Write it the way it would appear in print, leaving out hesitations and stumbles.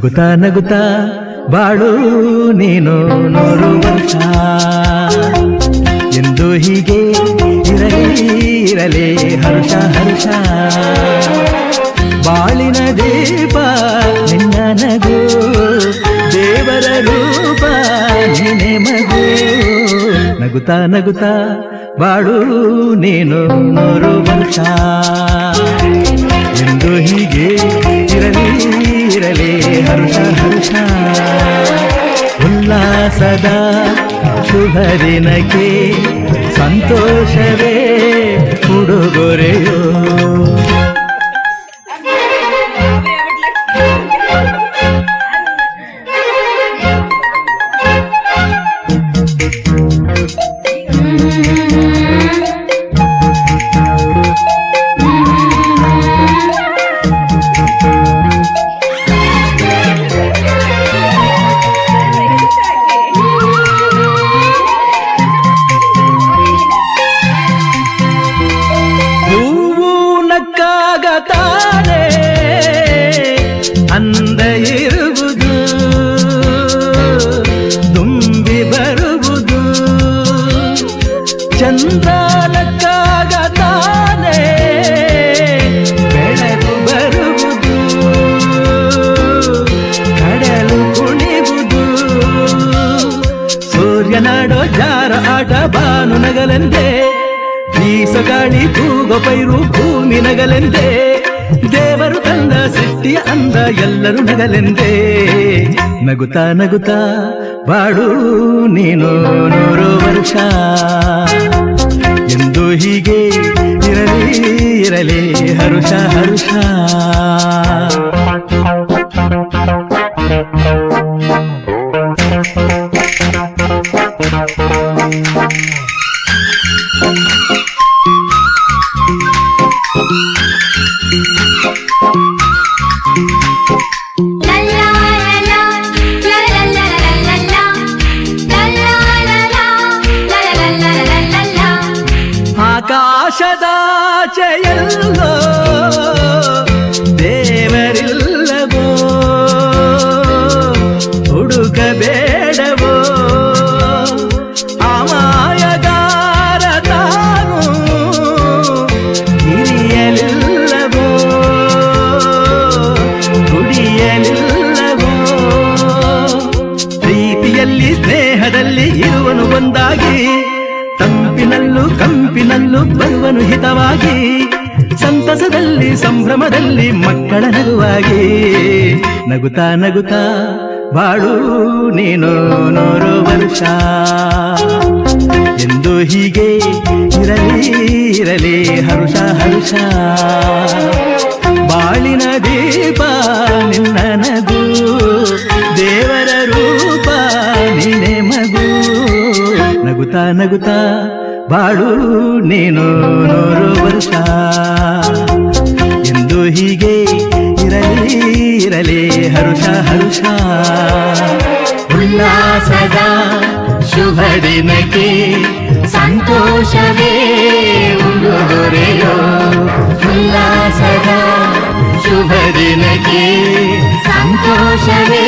ನಗುತ್ತಾ ನಗುತ್ತಾ ಬಾಳು ನೀನು 100 ವರ್ಷ ಎಂದು ಹೀಗೆ ಇರಲಿ ಇರಲಿ ಹರ್ಷ ಹರ್ಷ ಬಾಳಿನ ದೀಪ ನಿನ್ನ ನಗು ದೇವರ ರೂಪ ನೀನೆ ಮಗು ನಗುತ್ತಾ ನಗುತ್ತಾ ಬಾಳು ನೀನು 100 ವರ್ಷ ಎಂದು ಹೀಗೆ ಇರಲಿ ಇರಲಿ ಹರ್ಷ ಹರ್ಷ ಉಲ್ಲಾಸದ ಶುಭ ದಿನಕ್ಕೆ ಸಂತೋಷವೇ ಉಡುಗೊರೆಯೋ ತಾನೇ ಅಂದ ಇರುವುದು ತುಂಬಿ ಬರುವುದು ಚಂದ್ರನಕ್ಕಾಗ ತಾನೇ ಬೆಳಕು ಬರುವುದು ಕಡಲು ಕುಣಿವುದು ಸೂರ್ಯನಾಡೋ ಜಾರ ಆಟ ಬಾನು ನಗಲೆಂದೇ ಬೀಸಗಾಳಿ ತೂಗೋ ಪೈರು ಭೂಮಿ ನಗಲೆಂದೇ ದೇವರು ತಂದ ಸೃಷ್ಟಿಯ ಅಂದ ಎಲ್ಲರೂ ನಗಲೆಂದೇ ನಗುತ್ತಾ ನಗುತ್ತಾ ಬಾಳು ನೀನು 100 ವರ್ಷ ಎಂದು ಹೀಗೆ ಇರಲಿ ಇರಲಿ ಹರುಷ ಹರುಷ ಆಕಾಶದಾಚೆಯಲ್ಲೋ ದೇವರಿಲ್ಲವೋ ಹುಡುಕಬೇಡವೋ ಅಮಾಯಗಾರ ತಾನು ಹಿರಿಯಲಿಲ್ಲವೋ ದುಡಿಯಲಿಲ್ಲವೋ ಪ್ರೀತಿಯಲ್ಲಿ ಸ್ನೇಹದಲ್ಲಿ ಇರುವನು ಒಂದಾಗಿ ತಂಪಿನಲ್ಲೂ ಕಂಪಿನಲ್ಲೂ ಬರುವನು ಹಿತವಾಗಿ ಸಂತಸದಲ್ಲಿ ಸಂಭ್ರಮದಲ್ಲಿ ಮಕ್ಕಳ ನಗುವಾಗಿ ನಗುತ್ತಾ ನಗುತ್ತಾ ಬಾಳು ನೀನು 100 ವರ್ಷ ಎಂದು ಹೀಗೆ ಇರಲಿ ಇರಲಿ ಹರುಷ ಹರುಷ ಬಾಳಿನ ದೀಪ ನಿನ್ನ ನಗು ದೇವರ ರೂಪ ನೀನೆ ಮಗು ನಗುತ್ತಾ ನಗುತ್ತಾ ಬಾಳು ನೀನು 100 ವರ್ಷ ಎಂದು ಹೀಗೆ ಇರಲಿ ಇರಲಿ ಹರುಷ ಹರುಷ ಉಲ್ಲಾಸದ ಶುಭ ದಿನಕ್ಕೆ ಸಂತೋಷವೇ ಉಡುಗೊರೆಯೋ ಉಲ್ಲಾಸದ ಶುಭ ದಿನಕ್ಕೆ ಸಂತೋಷವೇ